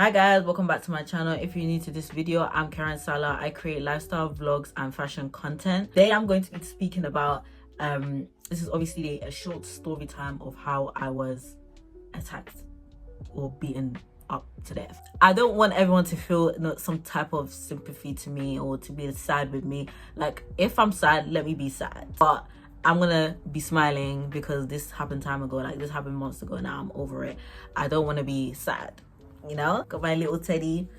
Hi guys, welcome back to my channel. If you're new to this video, I'm Karen Salah. I create lifestyle vlogs and fashion content. Today I'm going to be speaking about this is obviously a short story time of how I was attacked or beaten up to death. I don't want everyone to feel some type of sympathy to me or to be sad with me. Like, if I'm sad, let me be sad, but I'm gonna be smiling because this happened time ago. Like, this happened months ago. Now I'm over it. I don't want to be sad, you know. Got my little teddy.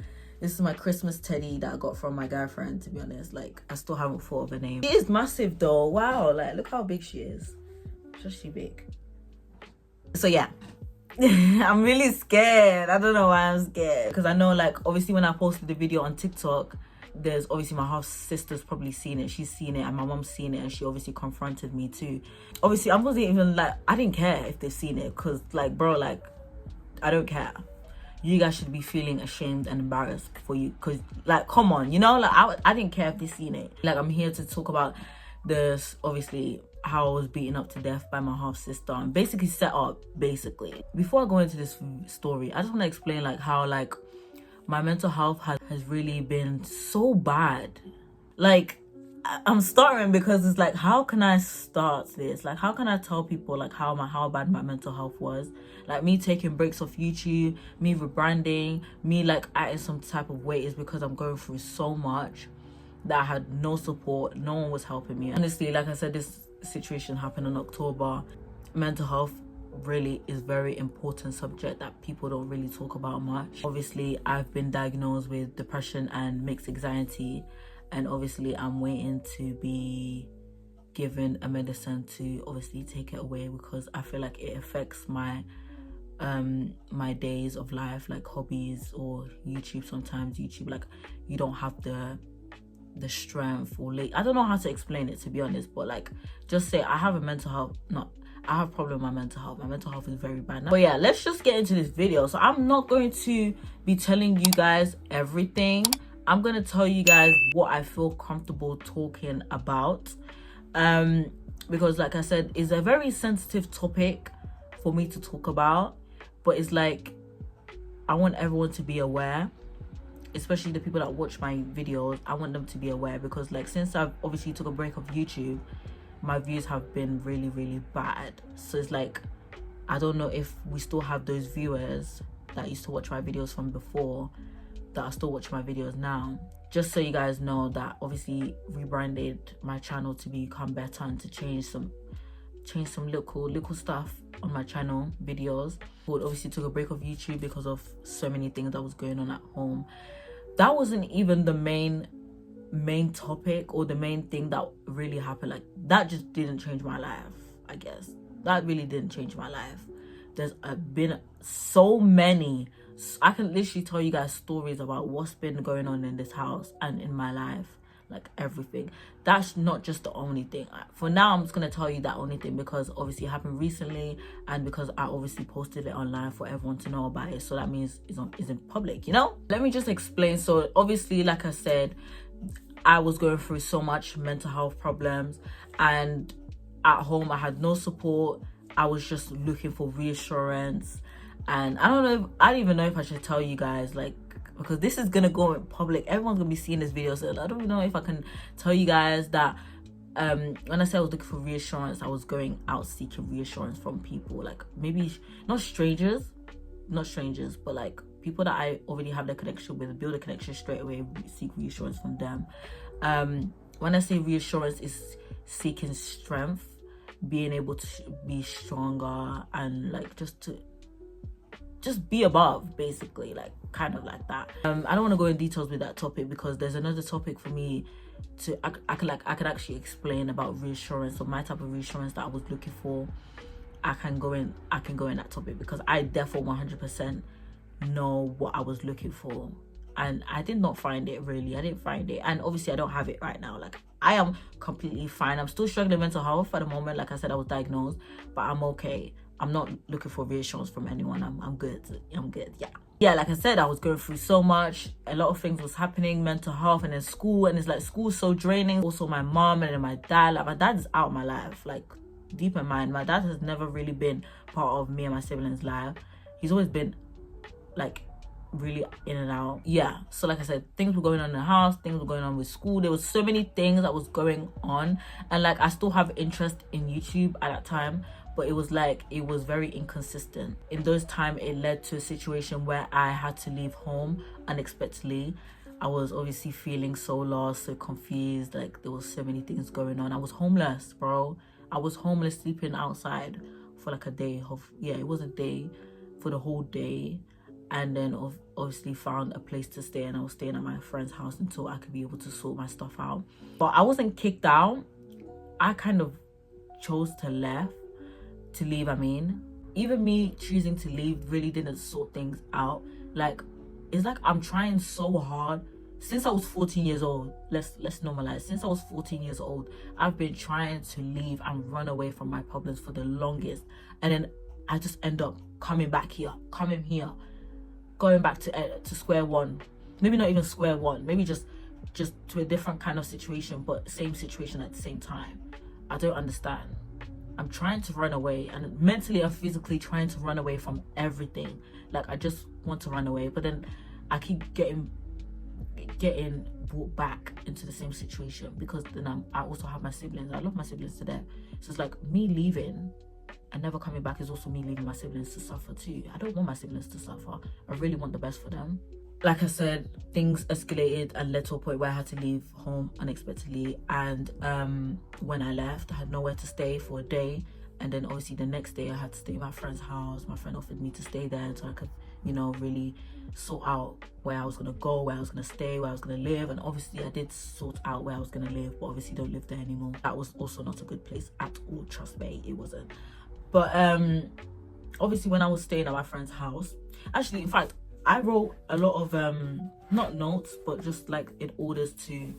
This is my Christmas teddy that I got from my girlfriend, to be honest. Like, I still haven't thought of a name. She is massive though. Wow, like, look how big she is. Just she big. So yeah, I'm really scared. I don't know why I'm scared, because I know, like, obviously when I posted the video on TikTok, there's obviously my half sister's probably seen it. She's seen it, and my mom's seen it, and she obviously confronted me too. Obviously I wasn't even like, I didn't care if they've seen it, because like, bro, like, I don't care. You guys should be feeling ashamed and embarrassed for you, because like, come on, you know, like, I didn't care if they've seen it. Like, I'm here to talk about this, obviously how I was beaten up to death by my half sister and basically set up. Basically, before I go into this story, I just want to explain like how, like, my mental health has really been so bad. Like, I'm stuttering because it's like, how can I start this? Like, how can I tell people like how bad my mental health was? Like, me taking breaks off YouTube, me rebranding, me like adding some type of weight is because I'm going through so much that I had no support. No one was helping me. Honestly, like I said, this situation happened in October. Mental health really is very important subject that people don't really talk about much. Obviously, I've been diagnosed with depression and mixed anxiety, and obviously I'm waiting to be given a medicine to obviously take it away, because I feel like it affects my my days of life, like hobbies or YouTube. Sometimes YouTube, like, you don't have the strength, or like, I don't know how to explain it, to be honest, but like, just say I have a mental health, I have a problem with my mental health. My mental health is very bad now. But yeah, let's just get into this video. So I'm not going to be telling you guys everything. I'm going to tell you guys what I feel comfortable talking about. Because like I said, it's a very sensitive topic for me to talk about. But it's like, I want everyone to be aware, especially the people that watch my videos. I want them to be aware, because like, since I've obviously took a break of YouTube, my views have been really, really bad. So it's like, I don't know if we still have those viewers that used to watch my videos from before that are still watching my videos now. Just so you guys know that obviously rebranded my channel to become better and to change some little stuff on my channel videos. But obviously took a break of YouTube because of so many things that was going on at home. That wasn't even the main topic or the main thing that really happened. Like, that just didn't change my life. I guess that really didn't change my life. There's been so many, I can literally tell you guys stories about what's been going on in this house and in my life, like everything. That's not just the only thing. For now, I'm just gonna tell you that only thing because obviously it happened recently, and because I obviously posted it online for everyone to know about it, so that means it's in public, you know. Let me just explain. So obviously, like I said, I was going through so much mental health problems, and at home I had no support. I was just looking for reassurance, and I don't even know if I should tell you guys, like, because this is gonna go in public. Everyone's gonna be seeing this video, so I don't even know if I can tell you guys that when I said I was looking for reassurance, I was going out seeking reassurance from people, like, maybe not strangers, but like people that I already have the connection with. Build a connection straight away, seek reassurance from them. When I say reassurance, is seeking strength, being able to be stronger, and like just be above, basically, like, kind of like that. I don't want to go in details with that topic, because there's another topic for me to I could actually explain about reassurance, or my type of reassurance that I was looking for. I can go in that topic, because I therefore 100% know what I was looking for, and I did not find it. Really, I didn't find it, and obviously I don't have it right now. Like, I am completely fine. I'm still struggling with mental health at the moment. Like I said, I was diagnosed, but I'm okay. I'm not looking for reassurance from anyone. I'm good. Yeah, like I said, I was going through so much. A lot of things was happening, mental health, and then school, and it's like, school's so draining. Also my mom, and then my dad. Like, my dad is out of my life, like, deep in mind. My dad has never really been part of me and my siblings' life. He's always been like really in and out. Yeah, so like I said, things were going on in the house, things were going on with school. There was so many things that was going on, and like I still have interest in YouTube at that time, but it was very inconsistent. In those time, it led to a situation where I had to leave home unexpectedly. I was obviously feeling so lost, so confused. Like there was so many things going on. I was homeless, bro. I was homeless, sleeping outside for like a day. It was a day, for the whole day. And then obviously found a place to stay, and I was staying at my friend's house until I could be able to sort my stuff out. But I wasn't kicked out. I kind of chose to leave. I mean, even me choosing to leave really didn't sort things out. Like, it's like I'm trying so hard since I was 14 years old. Let's normalize. Since I was 14 years old, I've been trying to leave and run away from my problems for the longest, and then I just end up coming here, going back to square one. Maybe not even square one, maybe just to a different kind of situation, but same situation at the same time. I don't understand. I'm trying to run away, and mentally and physically trying to run away from everything. Like, I just want to run away, but then I keep getting brought back into the same situation, because then I also have my siblings. I love my siblings to death. So it's like me leaving and never coming back is also me leaving my siblings to suffer too. I don't want my siblings to suffer. I really want the best for them. Like I said, things escalated and led to a point where I had to leave home unexpectedly. And when I left, I had nowhere to stay for a day. And then obviously the next day I had to stay at my friend's house. My friend offered me to stay there so I could, really sort out where I was gonna go, where I was gonna stay, where I was gonna live. And obviously I did sort out where I was gonna live, but obviously don't live there anymore. That was also not a good place at all, trust me, it wasn't. But obviously when I was staying at my friend's house, actually, in fact, I wrote a lot of not notes, but just like in orders to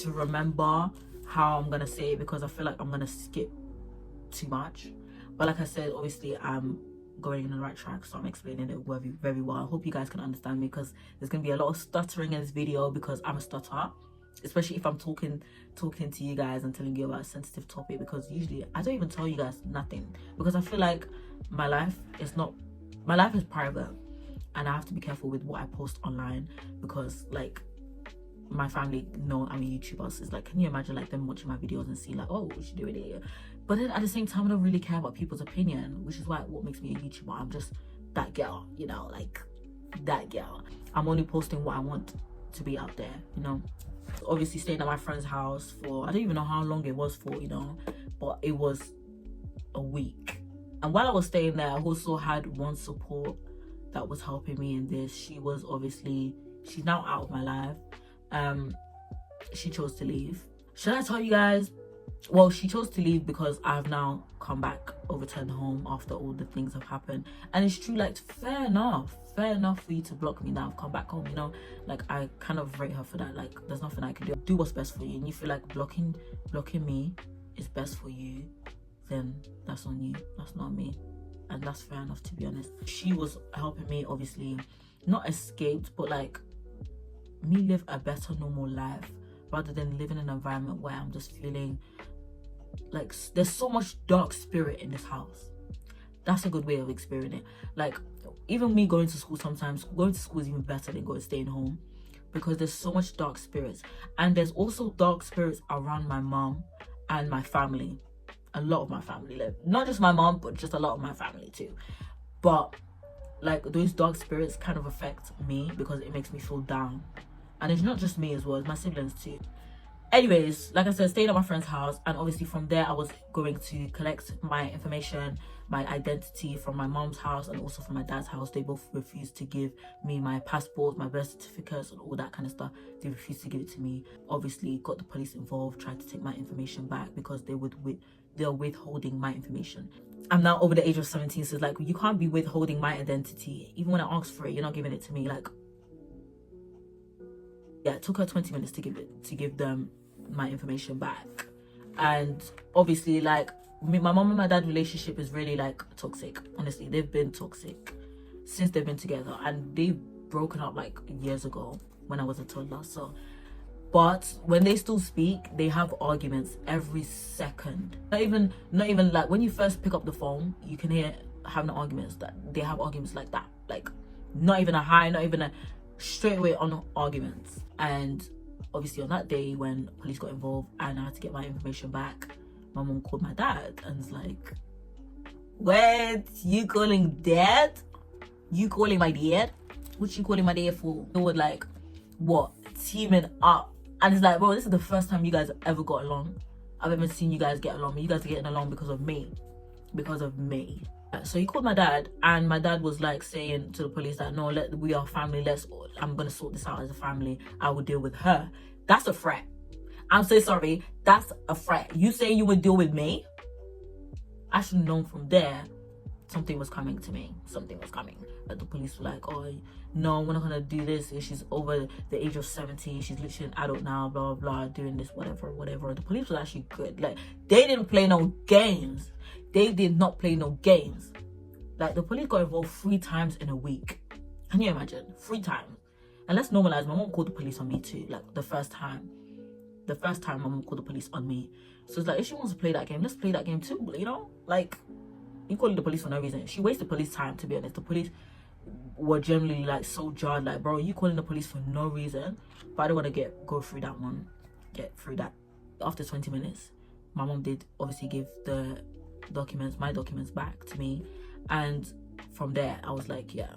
remember how I'm gonna say it, because I feel like I'm gonna skip too much. But like I said, obviously I'm going in the right track, so I'm explaining it very, very well. I hope you guys can understand me, because there's gonna be a lot of stuttering in this video because I'm a stutterer, especially if I'm talking to you guys and telling you about a sensitive topic, because usually I don't even tell you guys nothing, because I feel like my life is private, and I have to be careful with what I post online, because like my family know I'm a YouTuber. So it's like, can you imagine like them watching my videos and see like, oh, what you doing here? But then at the same time, I don't really care about people's opinion, which is what makes me a YouTuber. I'm just that girl, like that girl. I'm only posting what I want to be out there, Obviously staying at my friend's house for, I don't even know how long it was for, but it was a week. And while I was staying there, I also had one support that was helping me in this. She's now out of my life. She chose to leave. Should I tell you guys? Well, she chose to leave because I have now come back, overturned home after all the things have happened. And it's true, like, fair enough for you to block me now. I've come back home, like, I kind of rate her for that. Like, there's nothing I can do what's best for you. And you feel like blocking me is best for you, then that's on you, that's not me. And that's fair enough, to be honest. She was helping me, obviously, not escaped, but like me live a better normal life, rather than living in an environment where I'm just feeling like there's so much dark spirit in this house. That's a good way of experiencing it. Like, even me going to school, sometimes going to school is even better than staying home, because there's so much dark spirits. And there's also dark spirits around my mom and my family. A lot of my family, like, not just my mom, but just a lot of my family too. But like, those dark spirits kind of affect me because it makes me feel down. And it's not just me as well, it's my siblings too. Anyways, like I said, stayed at my friend's house, and obviously from there I was going to collect my information, my identity, from my mom's house and also from my dad's house. They both refused to give me my passport, my birth certificates and all that kind of stuff. They refused to give it to me. Obviously got the police involved, tried to take my information back because they're withholding my information. I'm now over the age of 17, so it's like, you can't be withholding my identity. Even when I asked for it, you're not giving it to me. Like, yeah, it took her 20 minutes to give them my information back. And obviously, like, my mom and my dad relationship is really like toxic. Honestly, they've been toxic since they've been together, and they've broken up like years ago when I was a toddler. So, but when they still speak, they have arguments every second. Not even like when you first pick up the phone, you can hear having arguments. That they have arguments like that. Like, Not even a hi, not even a straight away on arguments. And obviously on that day when police got involved and I had to get my information back, my mom called my dad and was like, what? You calling dad? You calling my dad? What you calling my dad for? They were like, what? Teaming up. And it's like, bro, this is the first time you guys ever got along. I've ever seen you guys get along. You guys are getting along because of me. Because of me. So he called my dad, and my dad was like saying to the police that, no, we are family. I'm gonna sort this out as a family. I will deal with her. That's a threat. I'm so sorry. That's a threat. You say you would deal with me? I should have known from there something was coming to me. Something was coming. But the police were like, oh, no, we're not gonna do this. She's over the age of 17. She's literally an adult now, blah, blah, blah, doing this, whatever. The police was actually good. Like, they didn't play no games. They did not play no games. Like, the police got involved 3 times in a week. Can you imagine? 3 times. And let's normalize, my mom called the police on me too. Like, the first time my mom called the police on me. So it's like, if she wants to play that game, let's play that game too, you know? Like, you calling the police for no reason. She wasted police time, to be honest. The police were generally like so jarred, like, bro, you calling the police for no reason. But I don't want to go through that one. Get through that. After 20 minutes, my mom did obviously give my documents back to me. And from there, I was like, yeah.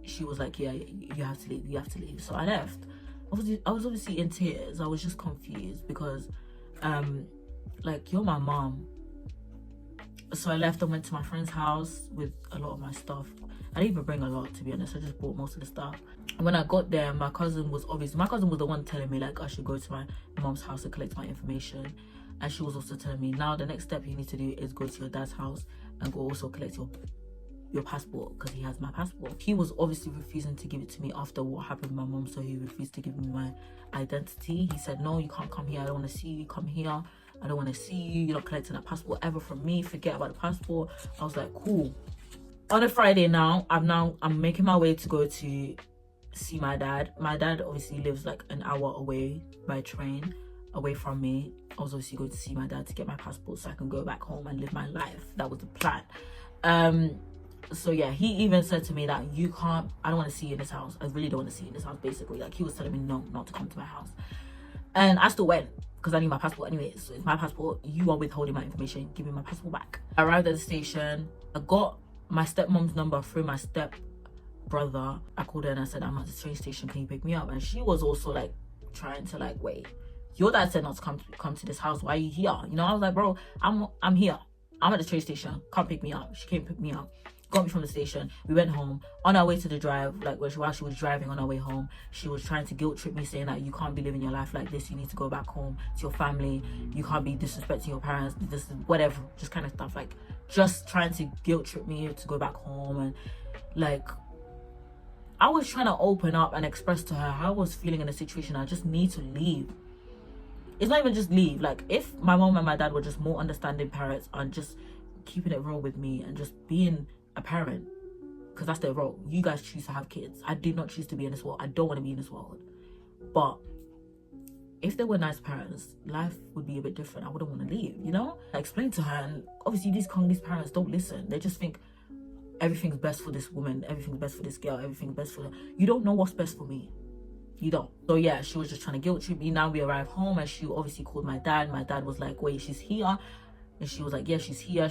She was like, yeah, you have to leave. So I left. I was obviously in tears. I was just confused because, like, you're my mom. So I left and went to my friend's house with a lot of my stuff. I didn't even bring a lot, to be honest. I just bought most of the stuff. And when I got there, my cousin was the one telling me, like, I should go to my mom's house to collect my information. And she was also telling me, now the next step you need to do is go to your dad's house and go also collect your passport, because he has my passport. He was obviously refusing to give it to me after what happened with my mom, so he refused to give me my identity. He said, no, you can't come here. I don't want to see you. Come here. I don't want to see you. You're not collecting that passport ever from me. Forget about the passport. I was like, cool. On a Friday now, I'm making my way to go to see my dad. My dad obviously lives like an hour away by train, away from me. I was obviously going to see my dad to get my passport so I can go back home and live my life. That was the plan. So yeah, he even said to me that I don't want to see you in this house. I really don't want to see you in this house, basically. Like, he was telling me no, not to come to my house. And I still went because I need my passport anyway. So it's my passport. You are withholding my information. Give me my passport back. I arrived at the station. I got my stepmom's number through my step brother. I called her and I said, I'm at the train station. Can you pick me up? And she was also like trying to like, wait, your dad said not to come to this house. Why are you here? You know, I was like, bro, I'm here. I'm at the train station. Come pick me up. She came pick me up. Got me from the station. We went home. On our way to the drive, like while she was driving on our way home, she was trying to guilt trip me, saying that you can't be living your life like this. You need to go back home to your family. You can't be disrespecting your parents. This whatever, just kind of stuff. Like, just trying to guilt trip me to go back home. And like, I was trying to open up and express to her how I was feeling in the situation. I just need to leave. It's not even just leave. Like, if my mom and my dad were just more understanding parents and just keeping it real with me and just being a parent, because that's their role. You guys choose to have kids. I did not choose to be in this world. I don't want to be in this world. But if they were nice parents, life would be a bit different. I wouldn't want to leave, you know? I explained to her, and obviously these Congolese parents don't listen. They just think everything's best for this woman, everything's best for this girl, everything's best for her. You don't know what's best for me. You don't. So yeah, she was just trying to guilt trip me. Now we arrived home and she obviously called my dad. My dad was like, wait, she's here. And she was like, yeah, she's here,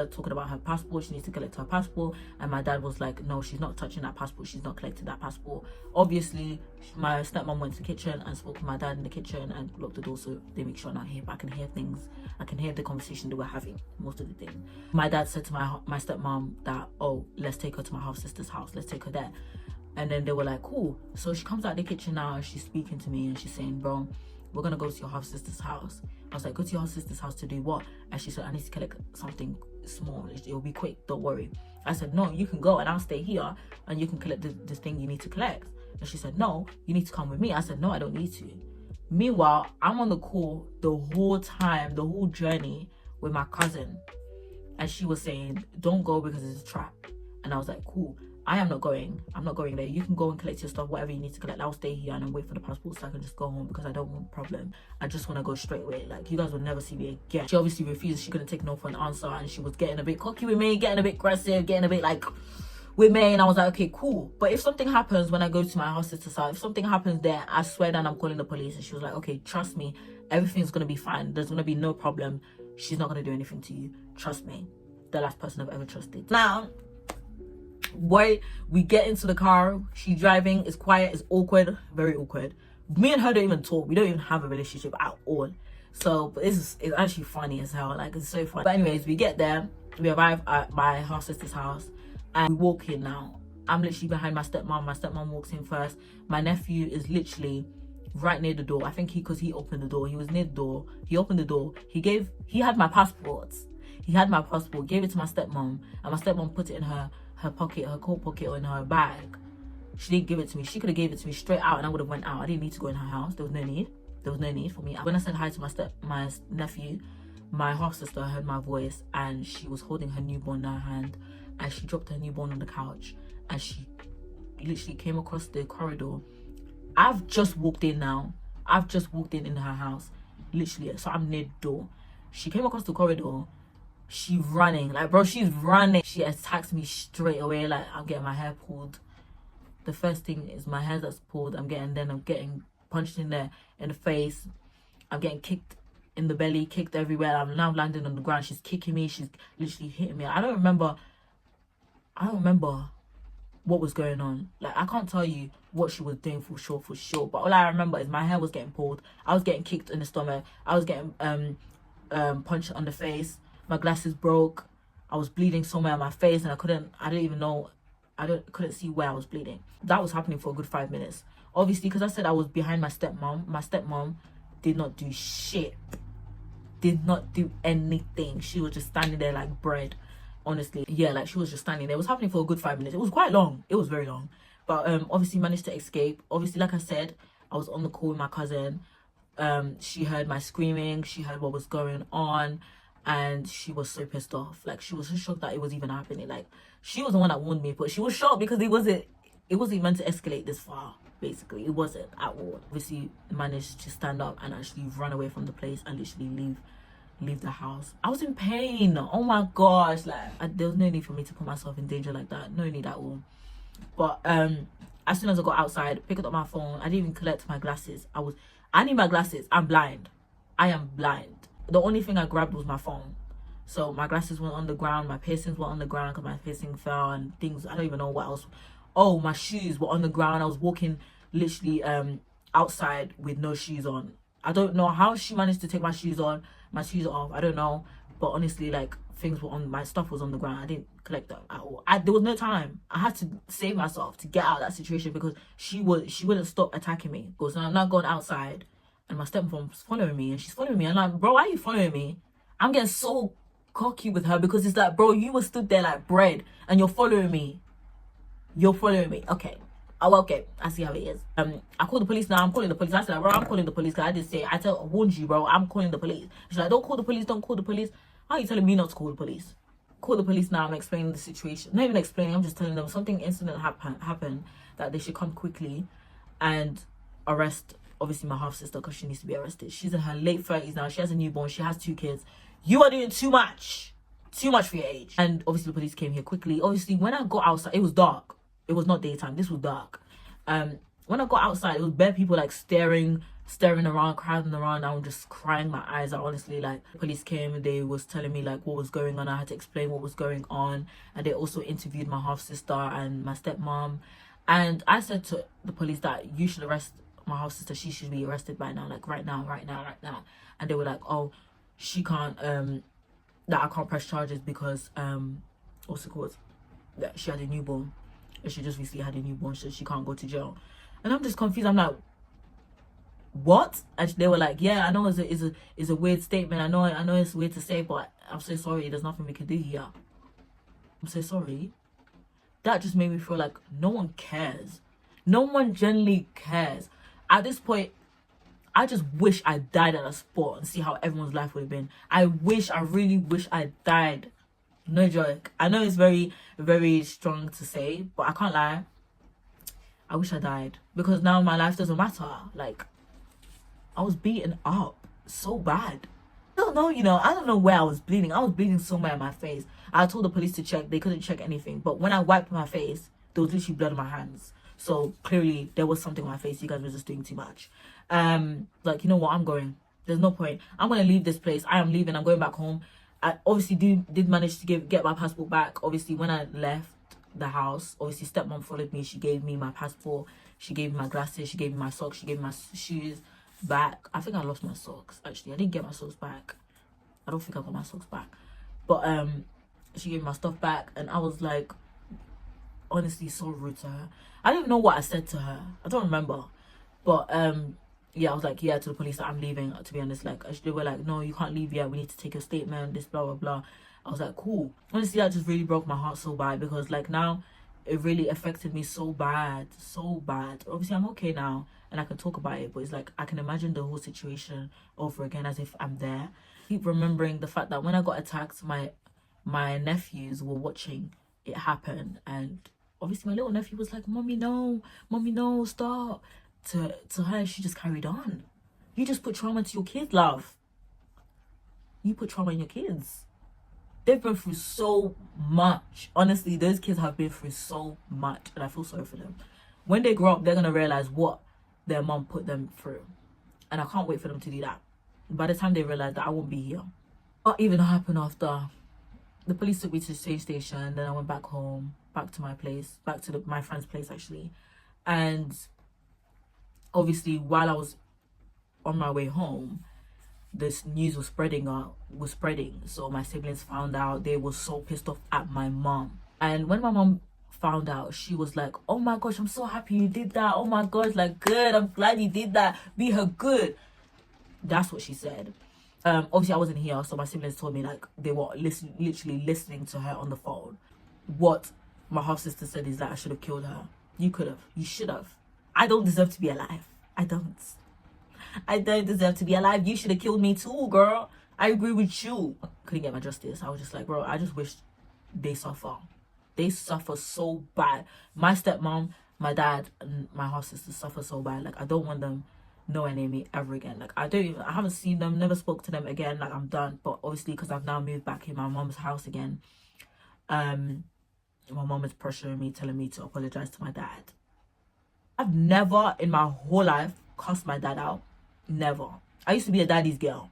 talking about her passport. She needs to collect her passport. And my dad was like, no, she's not touching that passport. She's not collecting that passport. Obviously, my stepmom went to the kitchen and spoke to my dad in the kitchen and locked the door so they make sure I'm not here. But I can hear things. I can hear the conversation they were having, most of the thing. My dad said to my stepmom that, oh, let's take her to my half-sister's house. Let's take her there. And then they were like, cool. So she comes out of the kitchen now and she's speaking to me and she's saying, bro, we're going to go to your half-sister's house. I was like, go to your half-sister's house to do what? And she said, I need to collect something small. It'll be quick, don't worry. I said, no, you can go and I'll stay here and you can collect the thing you need to collect. And she said, no, you need to come with me. I said, no, I don't need to. Meanwhile, I'm on the call the whole time, the whole journey with my cousin. And she was saying, don't go because it's a trap. And I was like, cool. I am not going. I'm not going there. You can go and collect your stuff, whatever you need to collect. I'll stay here and I'll wait for the passport so I can just go home because I don't want a problem. I just want to go straight away. Like, you guys will never see me again. She obviously refused. She couldn't take no for an answer and she was getting a bit cocky with me, getting a bit aggressive, getting a bit like, with me, and I was like, okay, cool. But if something happens when I go to my house sister's house, if something happens there, I swear that I'm calling the police. And she was like, okay, trust me, everything's gonna be fine. There's gonna be no problem. She's not gonna do anything to you. Trust me. The last person I've ever trusted. Now, boy, we get into the car. She's driving. It's quiet. It's awkward. Very awkward. Me and her don't even talk. We don't even have a relationship at all. So it's actually funny as hell. Like, it's so funny. But anyways, we get there. We arrive at my house sister's house. And we walk in now. I'm literally behind my stepmom. My stepmom walks in first. My nephew is literally right near the door. I think because he opened the door. He was near the door. He opened the door. He had my passport. He had my passport, gave it to my stepmom. And my stepmom put it in her pocket, her coat pocket, or in her bag. She didn't give it to me. She could have gave it to me straight out and I would have went out. I didn't need to go in her house. There was no need. There was no need for me. When I said hi to my nephew, my half sister heard my voice and she was holding her newborn in her hand. And she dropped her newborn on the couch and she literally came across the corridor. I've just walked in now. I've just walked in her house. Literally. So I'm near the door. She came across the corridor. She's running. Like, bro, she's running. She attacks me straight away. Like, I'm getting my hair pulled. The first thing is my hair that's pulled. I'm getting punched in the face. I'm getting kicked in the belly, kicked everywhere. I'm now landing on the ground. She's kicking me. She's literally hitting me. I don't remember what was going on. Like, I can't tell you what she was doing for sure. But all I remember is my hair was getting pulled. I was getting kicked in the stomach. I was getting punched on the face. My glasses broke. I was bleeding somewhere on my face, and I couldn't see where I was bleeding. That was happening for a good 5 minutes. Obviously, because I said I was behind my stepmom. My stepmom did not do shit. Did not do anything. She was just standing there like bread. Honestly, yeah, like she was just standing there. It was happening for a good 5 minutes. It was quite long. It was very long. But obviously managed to escape. Obviously, like I said, I was on the call with my cousin. She heard my screaming. She heard what was going on. And she was so pissed off. Like, she was so shocked that it was even happening. Like, she was the one that warned me, but she was shocked because it wasn't meant to escalate this far. Basically, it wasn't at all. Obviously, managed to stand up and actually run away from the place and literally leave the house. I was in pain. Oh my gosh, like there was no need for me to put myself in danger like that. No need at all. But as soon as I got outside, picked up my phone. I didn't even collect my glasses. I need my glasses. I'm blind. I am blind. The only thing I grabbed was my phone. So my glasses were on the ground, my piercings were on the ground because my piercing fell and things. I don't even know what else. Oh, my shoes were on the ground. I was walking literally outside with no shoes on. I don't know how she managed to take my shoes off. I don't know. But honestly, like, things were on, my stuff was on the ground. I didn't collect them at all. There was no time. I had to save myself to get out of that situation because she wouldn't stop attacking me. Because I'm not going outside and my stepmom's following me and she's following me. And I'm like, bro, why are you following me? I'm getting so cocky with her because it's like, bro, you were stood there like bread and you're following me. Okay. Oh, okay. I see how it is. I called the police now. I'm calling the police. I said, bro, I'm calling the police because I did say, I warned you, bro. I'm calling the police. She's like, don't call the police. Don't call the police. How are you telling me not to call the police? Call the police now. I'm explaining the situation. Not even explaining. I'm just telling them incident happened that they should come quickly and arrest, obviously, my half sister because she needs to be arrested. She's in her late 30s now. She has a newborn. She has 2 kids. You are doing too much for your age. And obviously the police came here quickly. Obviously, when I got outside, it was dark. It was not daytime. This was dark. When I got outside, it was bare people like staring around, crowding around. I was just crying my eyes out, honestly. Like, the police came and they was telling me like what was going on. I had to explain what was going on. And they also interviewed my half sister and my stepmom. And I said to the police that you should arrest my half sister. She should be arrested by now, like right now. And they were like, oh, she can't that I can't press charges because what's it called, that she had a newborn. She just recently had a newborn, so she can't go to jail. And I'm just confused. I'm like, what? And they were like, yeah, I know it's a weird statement. I know it's weird to say, but I'm so sorry. There's nothing we can do here. I'm so sorry. That just made me feel like no one cares. No one generally cares. At this point, I just wish I died at a spot and see how everyone's life would have been. I really wish I died. No joke. I know it's very, very strong to say, but I can't lie. I wish I died because now my life doesn't matter. Like, I was beaten up so bad. I don't know, you know, I don't know where I was bleeding. I was bleeding somewhere in my face. I told the police to check. They couldn't check anything. But when I wiped my face, there was literally blood on my hands. So clearly there was something on my face. You guys were just doing too much. Like, you know what? I'm going. There's no point. I'm going to leave this place. I am leaving. I'm going back home. I obviously did manage to get my passport back. Obviously, when I left the house, obviously stepmom followed me. She gave me my passport. She gave me my glasses. She gave me my socks. She gave me my shoes back. I think I lost my socks, actually. I didn't get my socks back. I don't think I got my socks back. But she gave me my stuff back, and I was like, honestly, so rude to her. I don't even know what I said to her. I don't remember. But yeah, I was like, yeah, to the police that I'm leaving. To be honest, like, they were like, no, you can't leave yet. We need to take your statement, this, blah, blah, blah. I was like, cool. Honestly, that just really broke my heart so bad, because like now it really affected me so bad, so bad. Obviously, I'm okay now and I can talk about it, but it's like I can imagine the whole situation over again as if I'm there. Keep remembering the fact that when I got attacked, my nephews were watching it happen, and obviously my little nephew was like, mommy no, stop. To her, she just carried on. You just put trauma to your kids, love. You put trauma in your kids. They've been through so much. Honestly, those kids have been through so much, and I feel sorry for them. When they grow up, they're gonna realize what their mom put them through, and I can't wait for them to do that. By the time they realize that, I won't be here. What even happened after? The police took me to the train station. Then I went back home, back to my place, back to my friend's place actually, and obviously while I was on my way home, this news was spreading. So my siblings found out. They were so pissed off at my mom. And when my mom found out, she was like, oh my gosh, I'm so happy you did that. Oh my gosh, like, good. I'm glad you did that. Be her good. That's what she said. Obviously I wasn't here, so my siblings told me like they were literally listening to her on the phone. What my half sister said is that I should have killed her. You could have. You should have. I don't deserve to be alive. I don't deserve to be alive. You should have killed me too, girl. I agree with you. Couldn't get my justice. I was just like, bro, I just wish they suffer. They suffer so bad. My stepmom, my dad, and my half sister suffer so bad. Like, I don't want them nowhere near me ever again. Like, I haven't seen them, never spoke to them again. Like, I'm done. But obviously, because I've now moved back in my mom's house again, my mom is pressuring me, telling me to apologize to my dad. I've never in my whole life cussed my dad out. Never. I used to be a daddy's girl.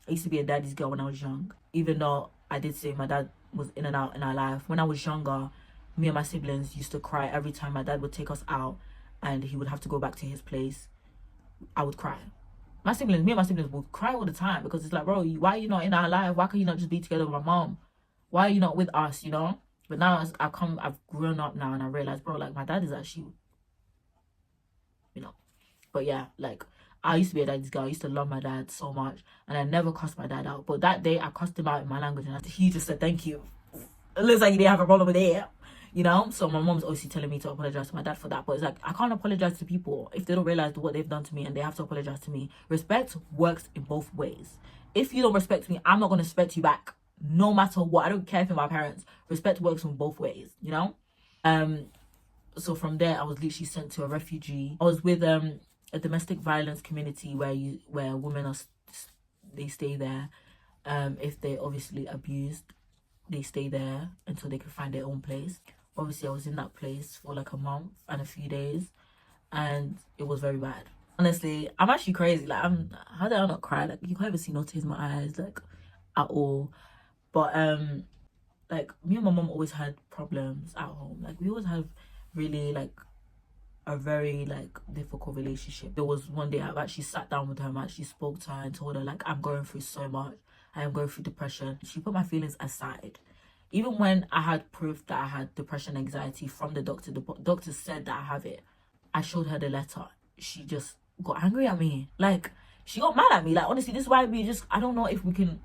When I was young. Even though I did say my dad was in and out in our life. When I was younger, me and my siblings used to cry every time my dad would take us out and he would have to go back to his place. I would cry. Me and my siblings would cry all the time, because it's like, bro, why are you not in our life? Why can't you not just be together with my mom? Why are you not with us, you know? But now as I've grown up now, and I realize, bro, like, my dad is actually, you know. But yeah, like, I used to be a daddy's girl. I used to love my dad so much, and I never cussed my dad out. But that day, I cussed him out in my language, and he just said, thank you. It looks like you didn't have a problem with it, you know? So my mom's obviously telling me to apologize to my dad for that. But it's like, I can't apologize to people if they don't realize what they've done to me, and they have to apologize to me. Respect works in both ways. If you don't respect me, I'm not going to respect you back. No matter what. I don't care if you're my parents. Respect works in both ways, you know? So from there, I was literally sent to a refugee. I was with a domestic violence community where women they stay there. If they're obviously abused, they stay there until they can find their own place. Obviously, I was in that place for like a month and a few days, and it was very bad. Honestly, I'm actually crazy. Like, how did I not cry? Like, you can't even see no tears in my eyes, like, at all. But like, me and my mom always had problems at home. Like, we always have really like a very like difficult relationship. There was one day I've actually sat down with her and actually spoke to her and told her, like, I'm going through so much. I am going through depression. She put my feelings aside. Even when I had proof that I had depression, anxiety from the doctor said that I have it. I showed her the letter. She just got angry at me. Like, she got mad at me. Like, honestly, this is why I don't know if we can,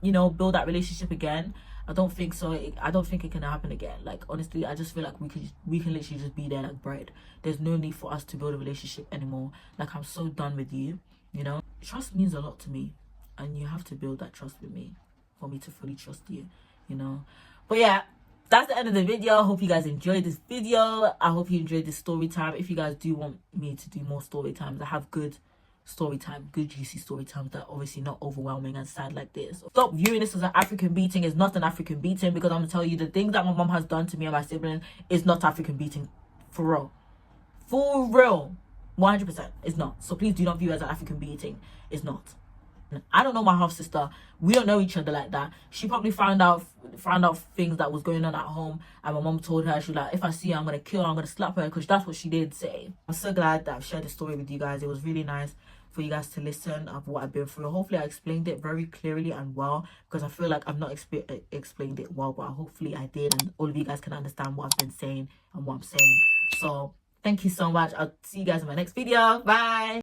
you know, build that relationship again. I don't think so. I don't think it can happen again. Like, honestly, I just feel like we can literally just be there like bread. There's no need for us to build a relationship anymore. Like, I'm so done with you, you know? Trust means a lot to me, and you have to build that trust with me for me to fully trust you, you know? But yeah, that's the end of the video. I hope you guys enjoyed this video. I hope you enjoyed this story time. If you guys do want me to do more story times, I have good story time, good juicy story times that obviously not overwhelming and sad like this. Stop viewing this as an African beating. It's not an African beating, because I'm gonna tell you the things that my mom has done to me and my sibling is not African beating, for real. For real. 100%. It's not. So please do not view it as an African beating. It's not. I don't know my half sister. We don't know each other like that. She probably found out things that was going on at home, and my mom told her, she was like, if I see her, I'm gonna kill her, I'm gonna slap her, because that's what she did say. I'm so glad that I've shared the story with you guys. It was really nice for you guys to listen of what I've been through. Hopefully I explained it very clearly and well, because I feel like I've not explained it well, but hopefully I did, and all of you guys can understand what I've been saying and what I'm saying. So thank you so much. I'll see you guys in my next video. Bye.